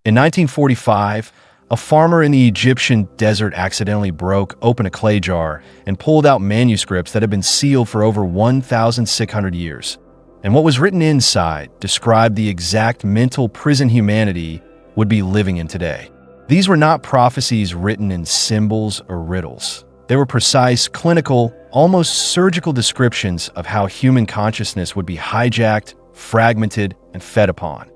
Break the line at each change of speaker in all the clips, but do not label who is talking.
In 1945, a farmer in the Egyptian desert accidentally broke open a clay jar and pulled out manuscripts that had been sealed for over 1,600 years. And what was written inside described the exact mental prison humanity would be living in today. These were not prophecies written in symbols or riddles. They were precise, clinical, almost surgical descriptions of how human consciousness would be hijacked, fragmented, and fed upon.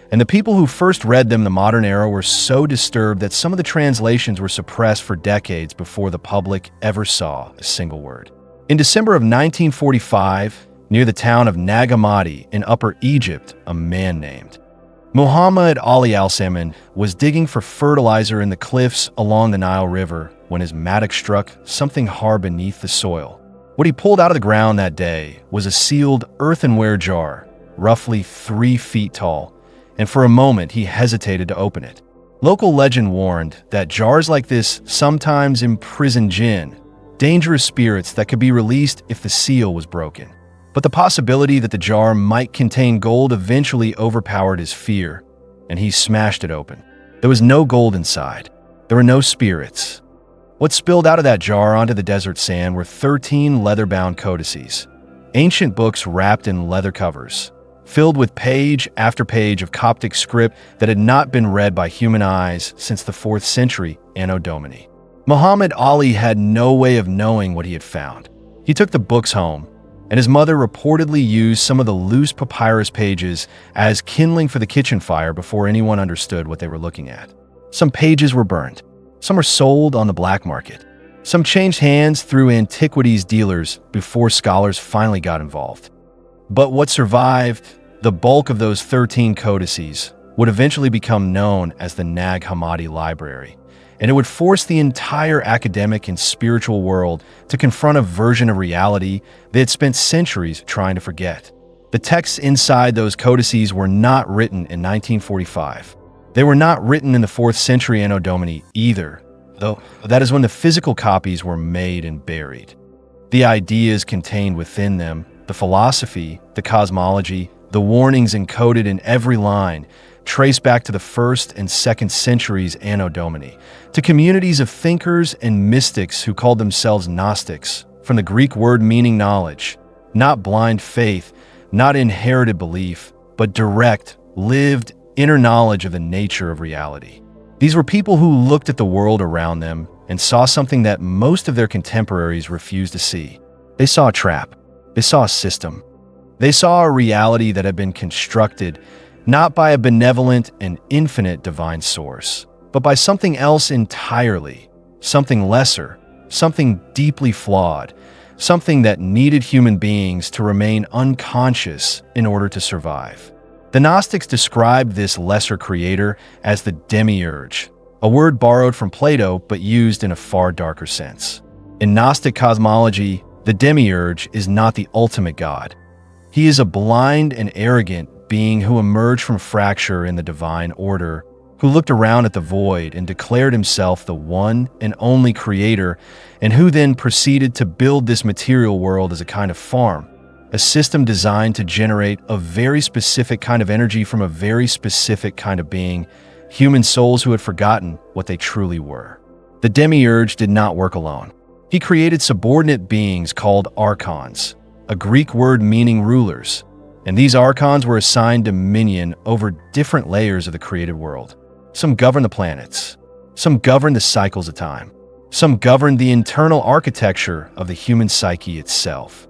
And the people who first read them in the modern era were so disturbed that some of the translations were suppressed for decades before the public ever saw a single word. In December of 1945, near the town of Nag Hammadi in Upper Egypt, a man named Muhammad Ali al-Salman was digging for fertilizer in the cliffs along the Nile River when his mattock struck something hard beneath the soil. What he pulled out of the ground that day was a sealed earthenware jar, roughly 3 feet tall, and for a moment he hesitated to open it. Local legend warned that jars like this sometimes imprison jinn, dangerous spirits that could be released if the seal was broken. But the possibility that the jar might contain gold eventually overpowered his fear, and he smashed it open. There was no gold inside. There were no spirits. What spilled out of that jar onto the desert sand were 13 leather-bound codices, ancient books wrapped in leather covers, filled with page after page of Coptic script that had not been read by human eyes since the 4th century Anno Domini. Muhammad Ali had no way of knowing what he had found. He took the books home, and his mother reportedly used some of the loose papyrus pages as kindling for the kitchen fire before anyone understood what they were looking at. Some pages were burned. Some were sold on the black market. Some changed hands through antiquities dealers before scholars finally got involved. But what survived, the bulk of those 13 codices, would eventually become known as the Nag Hammadi Library, and it would force the entire academic and spiritual world to confront a version of reality they had spent centuries trying to forget. The texts inside those codices were not written in 1945. They were not written in the 4th century Anno Domini either, though that is when the physical copies were made and buried. The ideas contained within them, the philosophy, the cosmology, the warnings encoded in every line, trace back to the 1st and 2nd centuries Anno Domini, to communities of thinkers and mystics who called themselves Gnostics, from the Greek word meaning knowledge, not blind faith, not inherited belief, but direct, lived, inner knowledge of the nature of reality. These were people who looked at the world around them and saw something that most of their contemporaries refused to see. They saw a trap. They saw a system. They saw a reality that had been constructed not by a benevolent and infinite divine source, but by something else entirely, something lesser, something deeply flawed, something that needed human beings to remain unconscious in order to survive. The Gnostics described this lesser creator as the demiurge, a word borrowed from Plato but used in a far darker sense. In Gnostic cosmology, the demiurge is not the ultimate god. He is a blind and arrogant being who emerged from fracture in the divine order, who looked around at the void and declared himself the one and only creator, and who then proceeded to build this material world as a kind of farm, a system designed to generate a very specific kind of energy from a very specific kind of being, human souls who had forgotten what they truly were. The demiurge did not work alone. He created subordinate beings called archons, a Greek word meaning rulers, and these archons were assigned dominion over different layers of the created world. Some governed the planets, some governed the cycles of time, some governed the internal architecture of the human psyche itself.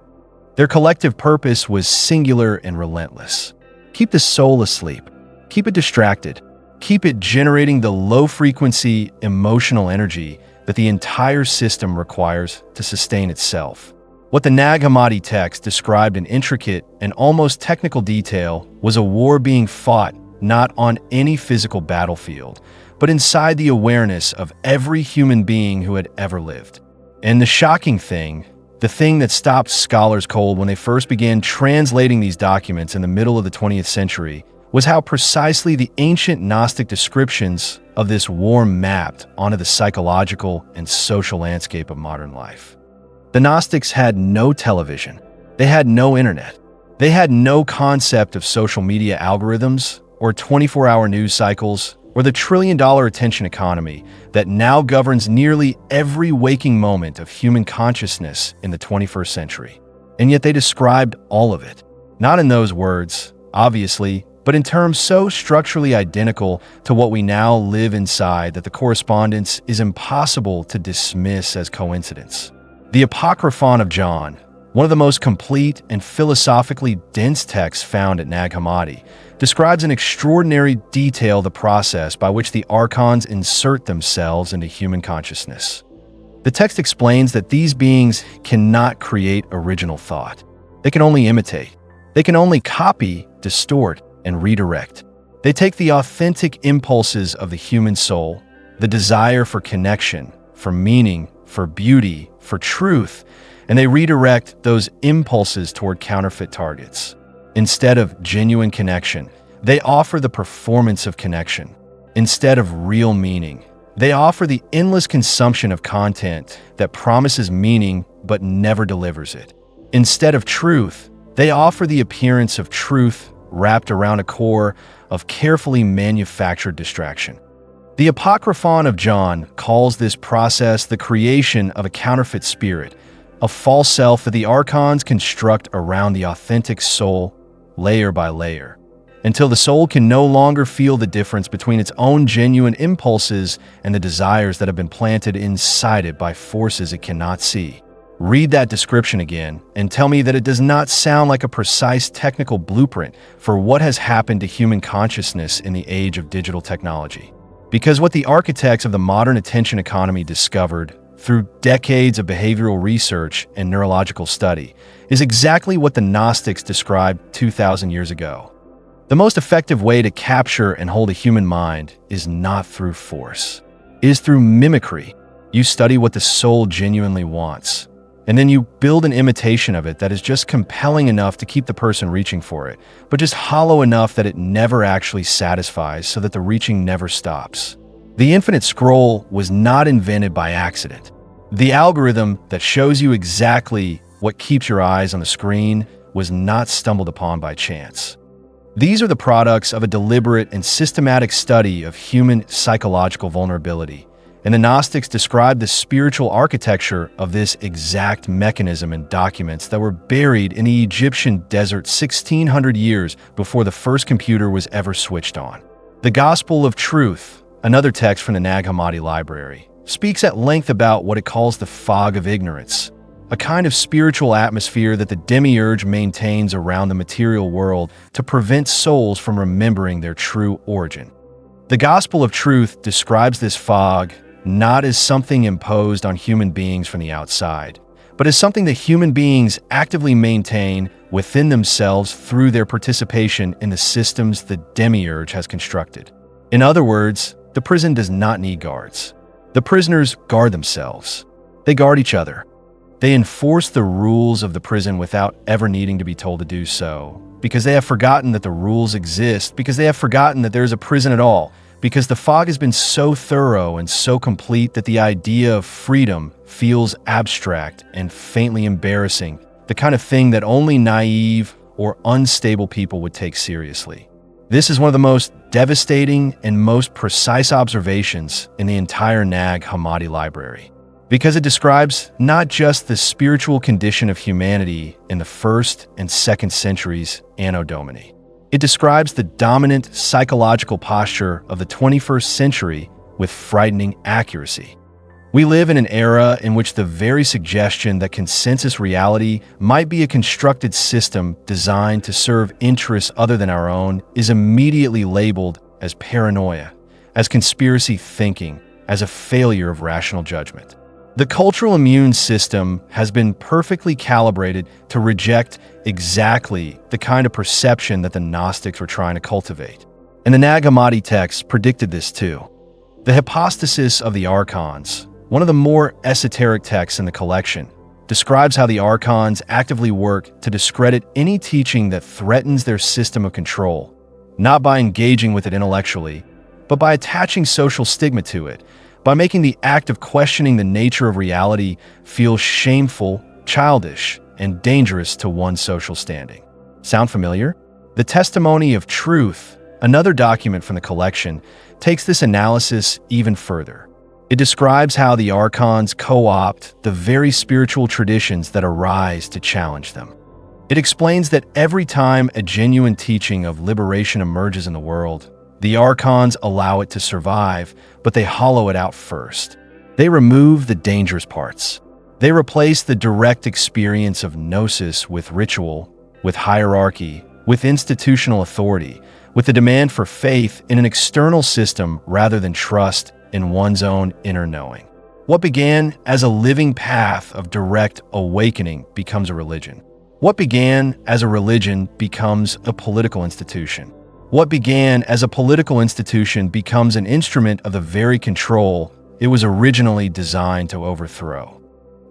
Their collective purpose was singular and relentless. Keep the soul asleep, keep it distracted, keep it generating the low-frequency emotional energy that the entire system requires to sustain itself. What the Nag Hammadi text described in intricate and almost technical detail was a war being fought not on any physical battlefield, but inside the awareness of every human being who had ever lived. And the shocking thing, the thing that stopped scholars cold when they first began translating these documents in the middle of the 20th century, was how precisely the ancient Gnostic descriptions of this war mapped onto the psychological and social landscape of modern life. The Gnostics had no television. They had no internet. They had no concept of social media algorithms or 24-hour news cycles or the trillion-dollar attention economy that now governs nearly every waking moment of human consciousness in the 21st century. And yet they described all of it. Not in those words, obviously, but in terms so structurally identical to what we now live inside that the correspondence is impossible to dismiss as coincidence. The Apocryphon of John, one of the most complete and philosophically dense texts found at Nag Hammadi, describes in extraordinary detail the process by which the archons insert themselves into human consciousness. The text explains that these beings cannot create original thought. They can only imitate. They can only copy, distort, and redirect. They take the authentic impulses of the human soul, the desire for connection, for meaning, for beauty, for truth, and they redirect those impulses toward counterfeit targets. Instead of genuine connection, they offer the performance of connection. Instead of real meaning, they offer the endless consumption of content that promises meaning but never delivers it. Instead of truth, they offer the appearance of truth wrapped around a core of carefully manufactured distraction. The Apocryphon of John calls this process the creation of a counterfeit spirit, a false self that the archons construct around the authentic soul, layer by layer, until the soul can no longer feel the difference between its own genuine impulses and the desires that have been planted inside it by forces it cannot see. Read that description again and tell me that it does not sound like a precise technical blueprint for what has happened to human consciousness in the age of digital technology. Because what the architects of the modern attention economy discovered through decades of behavioral research and neurological study is exactly what the Gnostics described 2,000 years ago. The most effective way to capture and hold a human mind is not through force. It is through mimicry. You study what the soul genuinely wants, and then you build an imitation of it that is just compelling enough to keep the person reaching for it, but just hollow enough that it never actually satisfies so that the reaching never stops. The infinite scroll was not invented by accident. The algorithm that shows you exactly what keeps your eyes on the screen was not stumbled upon by chance. These are the products of a deliberate and systematic study of human psychological vulnerability, and the Gnostics described the spiritual architecture of this exact mechanism in documents that were buried in the Egyptian desert 1,600 years before the first computer was ever switched on. The Gospel of Truth, another text from the Nag Hammadi Library, speaks at length about what it calls the fog of ignorance, a kind of spiritual atmosphere that the demiurge maintains around the material world to prevent souls from remembering their true origin. The Gospel of Truth describes this fog not as something imposed on human beings from the outside, but as something that human beings actively maintain within themselves through their participation in the systems the demiurge has constructed. In other words, the prison does not need guards. The prisoners guard themselves. They guard each other. They enforce the rules of the prison without ever needing to be told to do so, because they have forgotten that the rules exist, because they have forgotten that there is a prison at all, because the fog has been so thorough and so complete that the idea of freedom feels abstract and faintly embarrassing, the kind of thing that only naive or unstable people would take seriously. This is one of the most devastating and most precise observations in the entire Nag Hammadi Library, because it describes not just the spiritual condition of humanity in the 1st and 2nd centuries Anno Domini. It describes the dominant psychological posture of the 21st century with frightening accuracy. We live in an era in which the very suggestion that consensus reality might be a constructed system designed to serve interests other than our own is immediately labeled as paranoia, as conspiracy thinking, as a failure of rational judgment. The cultural immune system has been perfectly calibrated to reject exactly the kind of perception that the Gnostics were trying to cultivate. And the Nag Hammadi text predicted this too. The hypostasis of the archons, one of the more esoteric texts in the collection, describes how the archons actively work to discredit any teaching that threatens their system of control, not by engaging with it intellectually, but by attaching social stigma to it, by making the act of questioning the nature of reality feel shameful, childish, and dangerous to one's social standing. Sound familiar? The testimony of truth, Another document from the collection takes this analysis even further. It describes how the archons co-opt the very spiritual traditions that arise to challenge them. It explains that every time a genuine teaching of liberation emerges in the world, the archons allow it to survive, but they hollow it out first. They remove the dangerous parts. They replace the direct experience of gnosis with ritual, with hierarchy, with institutional authority, with the demand for faith in an external system rather than trust in one's own inner knowing. What began as a living path of direct awakening becomes a religion. What began as a religion becomes a political institution. What began as a political institution becomes an instrument of the very control it was originally designed to overthrow.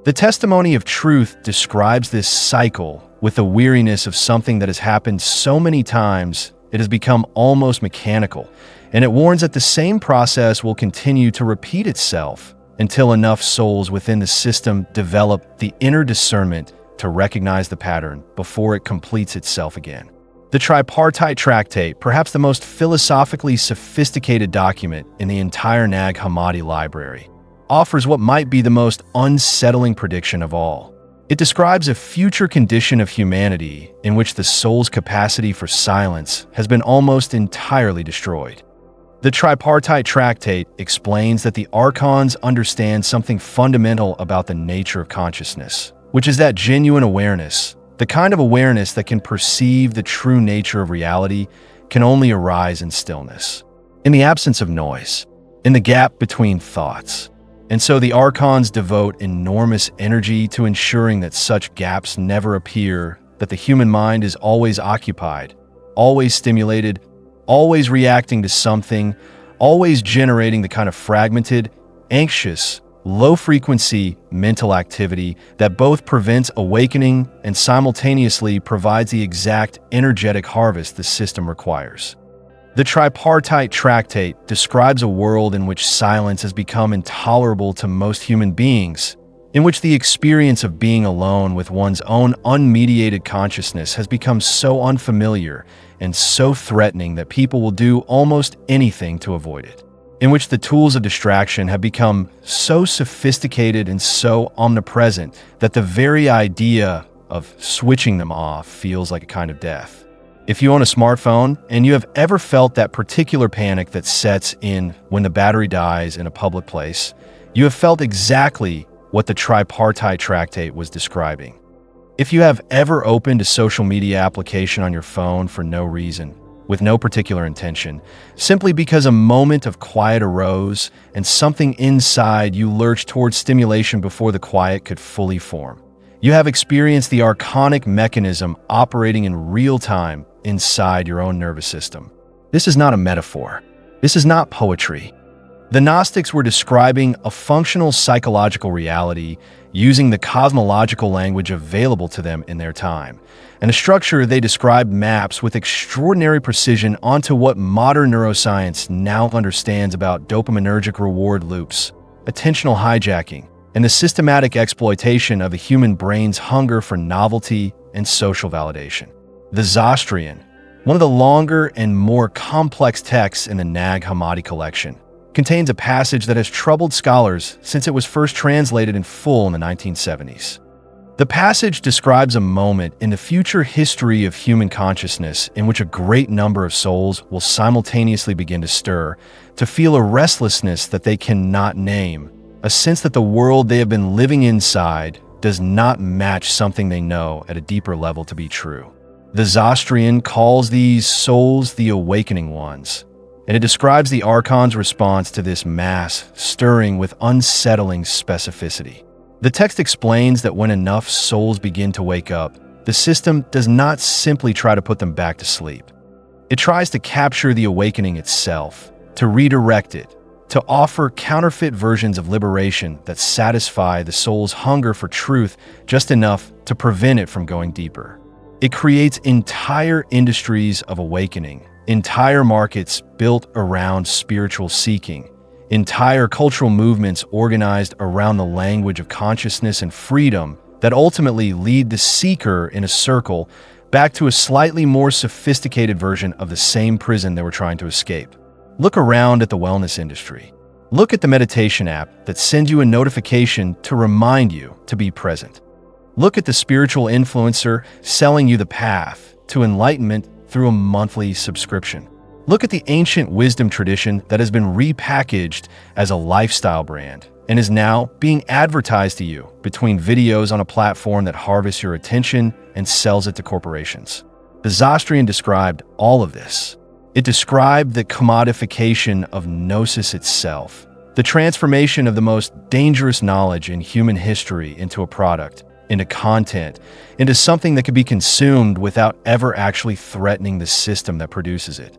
The testimony of truth describes this cycle with the weariness of something that has happened so many times it has become almost mechanical, and it warns that the same process will continue to repeat itself until enough souls within the system develop the inner discernment to recognize the pattern before it completes itself again. The Tripartite Tractate, perhaps the most philosophically sophisticated document in the entire Nag Hammadi Library, offers what might be the most unsettling prediction of all. It describes a future condition of humanity in which the soul's capacity for silence has been almost entirely destroyed. The Tripartite Tractate explains that the archons understand something fundamental about the nature of consciousness, which is that genuine awareness, the kind of awareness that can perceive the true nature of reality, can only arise in stillness, in the absence of noise, in the gap between thoughts. And so the archons devote enormous energy to ensuring that such gaps never appear, that the human mind is always occupied, always stimulated, always reacting to something, always generating the kind of fragmented, anxious, low-frequency mental activity that both prevents awakening and simultaneously provides the exact energetic harvest the system requires. The Tripartite Tractate describes a world in which silence has become intolerable to most human beings, in which the experience of being alone with one's own unmediated consciousness has become so unfamiliar and so threatening that people will do almost anything to avoid it, in which the tools of distraction have become so sophisticated and so omnipresent that the very idea of switching them off feels like a kind of death. If you own a smartphone and you have ever felt that particular panic that sets in when the battery dies in a public place, you have felt exactly what the Tripartite Tractate was describing. If you have ever opened a social media application on your phone for no reason, with no particular intention, simply because a moment of quiet arose and something inside you lurched towards stimulation before the quiet could fully form, you have experienced the archonic mechanism operating in real time inside your own nervous system. This is not a metaphor. This is not poetry. The Gnostics were describing a functional psychological reality using the cosmological language available to them in their time, and a structure they described maps with extraordinary precision onto what modern neuroscience now understands about dopaminergic reward loops, attentional hijacking, and the systematic exploitation of the human brain's hunger for novelty and social validation. The Zoroastrian, one of the longer and more complex texts in the Nag Hammadi collection, contains a passage that has troubled scholars since it was first translated in full in the 1970s. The passage describes a moment in the future history of human consciousness in which a great number of souls will simultaneously begin to stir, to feel a restlessness that they cannot name, a sense that the world they have been living inside does not match something they know at a deeper level to be true. The Zoroastrian calls these souls the awakening ones, and it describes the archon's response to this mass stirring with unsettling specificity. The text explains that when enough souls begin to wake up, the system does not simply try to put them back to sleep. It tries to capture the awakening itself, to redirect it, to offer counterfeit versions of liberation that satisfy the soul's hunger for truth just enough to prevent it from going deeper. It creates entire industries of awakening, entire markets built around spiritual seeking, entire cultural movements organized around the language of consciousness and freedom that ultimately lead the seeker in a circle back to a slightly more sophisticated version of the same prison they were trying to escape. Look around at the wellness industry. Look at the meditation app that sends you a notification to remind you to be present. Look at the spiritual influencer selling you the path to enlightenment through a monthly subscription. Look at the ancient wisdom tradition that has been repackaged as a lifestyle brand and is now being advertised to you between videos on a platform that harvests your attention and sells it to corporations. The Zoroastrian described all of this. It described the commodification of gnosis itself, the transformation of the most dangerous knowledge in human history into a product, into content, into something that could be consumed without ever actually threatening the system that produces it.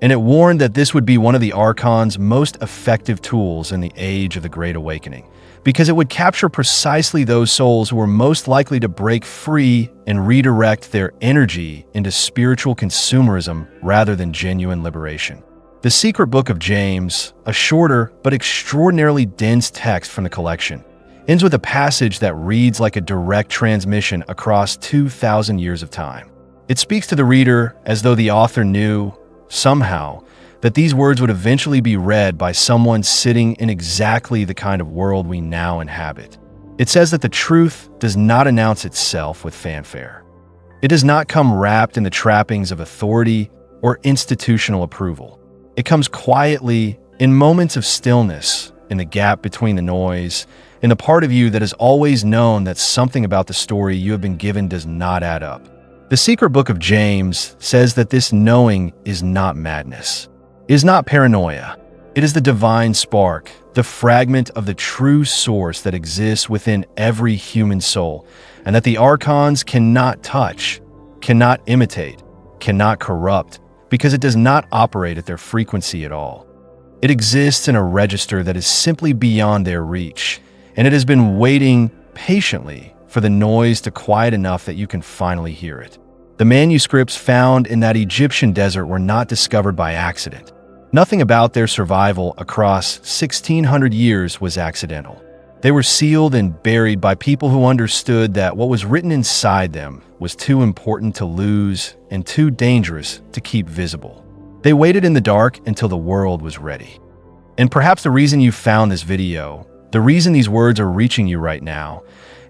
And it warned that this would be one of the Archon's most effective tools in the age of the Great Awakening, because it would capture precisely those souls who were most likely to break free and redirect their energy into spiritual consumerism rather than genuine liberation. The Secret Book of James, a shorter but extraordinarily dense text from the collection, ends with a passage that reads like a direct transmission across 2,000 years of time. It speaks to the reader as though the author knew, somehow, that these words would eventually be read by someone sitting in exactly the kind of world we now inhabit. It says that the truth does not announce itself with fanfare. It does not come wrapped in the trappings of authority or institutional approval. It comes quietly, in moments of stillness, in the gap between the noise, in the part of you that has always known that something about the story you have been given does not add up. The Secret Book of James says that this knowing is not madness. It is not paranoia. It is the divine spark, the fragment of the true source that exists within every human soul, and that the Archons cannot touch, cannot imitate, cannot corrupt, because it does not operate at their frequency at all. It exists in a register that is simply beyond their reach, and it has been waiting patiently for the noise to quiet enough that you can finally hear it. The manuscripts found in that Egyptian desert were not discovered by accident. Nothing about their survival across 1,600 years was accidental. They were sealed and buried by people who understood that what was written inside them was too important to lose and too dangerous to keep visible. They waited in the dark until the world was ready. And perhaps the reason you found this video, the reason these words are reaching you right now,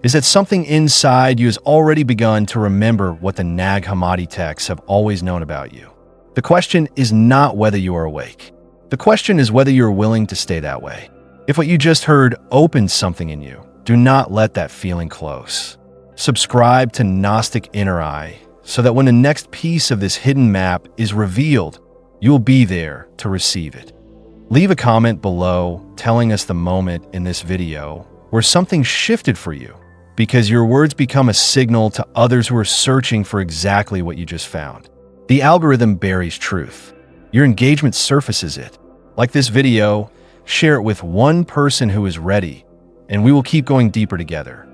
is that something inside you has already begun to remember what the Nag Hammadi texts have always known about you. The question is not whether you are awake. The question is whether you are willing to stay that way. If what you just heard opened something in you, do not let that feeling close. Subscribe to Gnostic Inner Eye so that when the next piece of this hidden map is revealed, you will be there to receive it. Leave a comment below telling us the moment in this video where something shifted for you, because your words become a signal to others who are searching for exactly what you just found. The algorithm buries truth. Your engagement surfaces it. Like this video, share it with one person who is ready, and we will keep going deeper together.